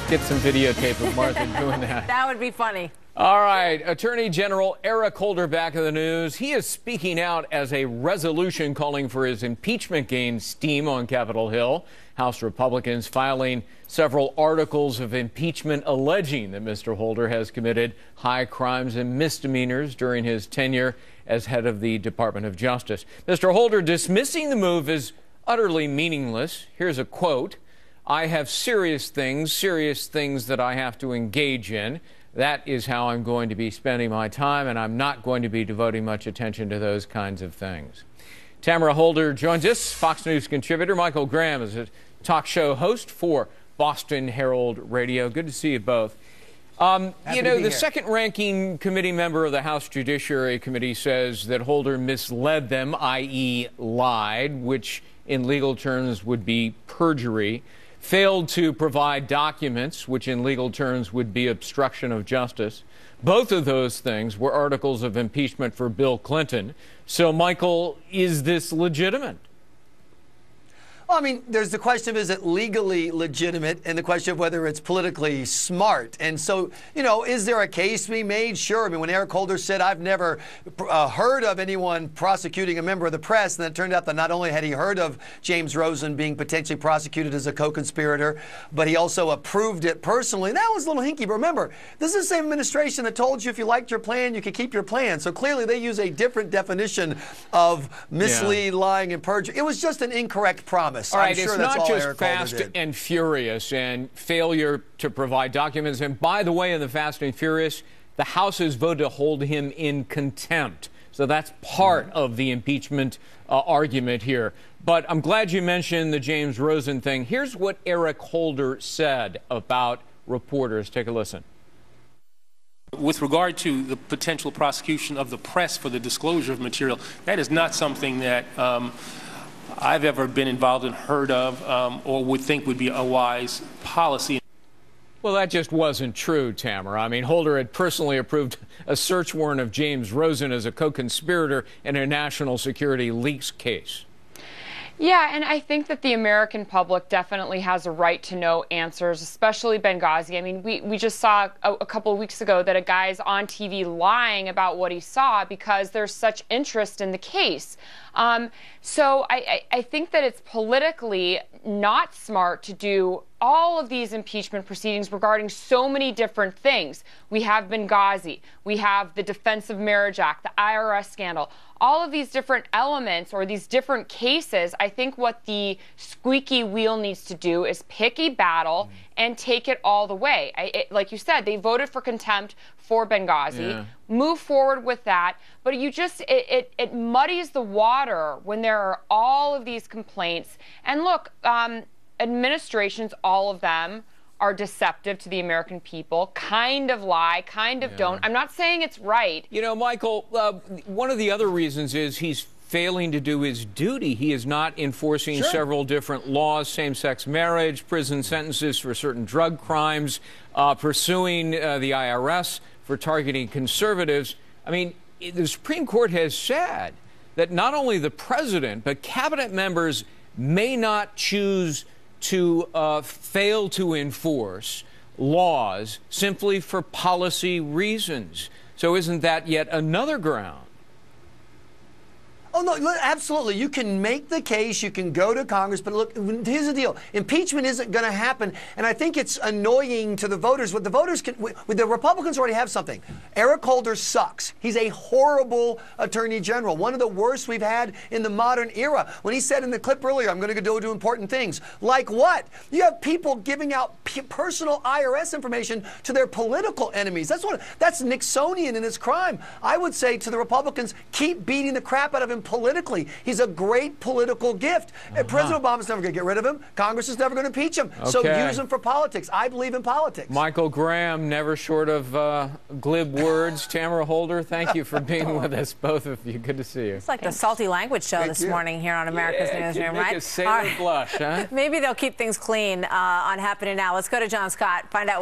get some videotape of Martha doing that. That would be funny. All right, Attorney General Eric Holder back in the news. He is speaking out as a resolution calling for his impeachment gain steam on Capitol Hill. House Republicans filing several articles of impeachment alleging that Mr. Holder has committed high crimes and misdemeanors during his tenure as head of the Department of Justice. Mr. Holder dismissing the move as utterly meaningless. Here's a quote. "I have serious things that I have to engage in. That is how I'm going to be spending my time, and I'm not going to be devoting much attention to those kinds of things." Tamara Holder joins us. Fox News contributor Michael Graham is a talk show host for Boston Herald Radio. Good to see you both. The second-ranking committee member of the House Judiciary Committee says that Holder misled them, i.e. lied, which in legal terms would be perjury, failed to provide documents, which in legal terms would be obstruction of justice. Both of those things were articles of impeachment for Bill Clinton. So, Michael, is this legitimate? Well, I mean, there's the question of is it legally legitimate and the question of whether it's politically smart. And so, is there a case to be made? Sure. I mean, when Eric Holder said, I've never heard of anyone prosecuting a member of the press, and it turned out that not only had he heard of James Rosen being potentially prosecuted as a co-conspirator, but he also approved it personally. That was a little hinky. But remember, this is the same administration that told you if you liked your plan, you could keep your plan. So clearly they use a different definition of mislead, lying, and perjury. It was just an incorrect promise. All right, it's not just fast and furious and failure to provide documents. And by the way, in the Fast and Furious, the House has voted to hold him in contempt. So that's part of the impeachment argument here. But I'm glad you mentioned the James Rosen thing. Here's what Eric Holder said about reporters. Take a listen. With regard to the potential prosecution of the press for the disclosure of material, that is not something that I've ever been involved in, heard of, or would think would be a wise policy. Well, that just wasn't true, Tamara. I mean, Holder had personally approved a search warrant of James Rosen as a co-conspirator in a national security leaks case. Yeah, and I think that the American public definitely has a right to know answers, especially Benghazi. I mean, we just saw a couple of weeks ago that a guy's on TV lying about what he saw because there's such interest in the case. So I think that it's politically not smart to do all of these impeachment proceedings regarding so many different things. We have Benghazi, we have the Defense of Marriage Act, the IRS scandal, all of these different elements or these different cases. I think what the squeaky wheel needs to do is pick a battle and take it all the way. Like you said, they voted for contempt for Benghazi. Yeah. Move forward with that. But it muddies the water when there are all of these complaints. And look, administrations, all of them, are deceptive to the American people, kind of lie, kind of don't. I'm not saying it's right. You know, Michael, one of the other reasons is he's failing to do his duty. He is not enforcing several different laws, same-sex marriage, prison sentences for certain drug crimes, pursuing the IRS for targeting conservatives. I mean, the Supreme Court has said that not only the president, but cabinet members may not choose to fail to enforce laws simply for policy reasons. So isn't that yet another ground? Oh, no, absolutely. You can make the case. You can go to Congress. But look, here's the deal. Impeachment isn't going to happen. And I think it's annoying to the voters. What the voters can, the Republicans already have something. Eric Holder sucks. He's a horrible attorney general, one of the worst we've had in the modern era. When he said in the clip earlier, I'm going to go do important things. Like what? You have people giving out personal IRS information to their political enemies. That's Nixonian in its crime. I would say to the Republicans, keep beating the crap out of him politically. He's a great political gift. President Obama's never going to get rid of him. Congress is never going to impeach him. So use him for politics. I believe in politics. Michael Graham, never short of glib words. Tamara Holder, thank you for being with us, both of you. Good to see you. It's like the Salty Language Show this morning here on America's Newsroom, right? Make a sailor blush, huh? Maybe they'll keep things clean on Happening Now. Let's go to John Scott, find out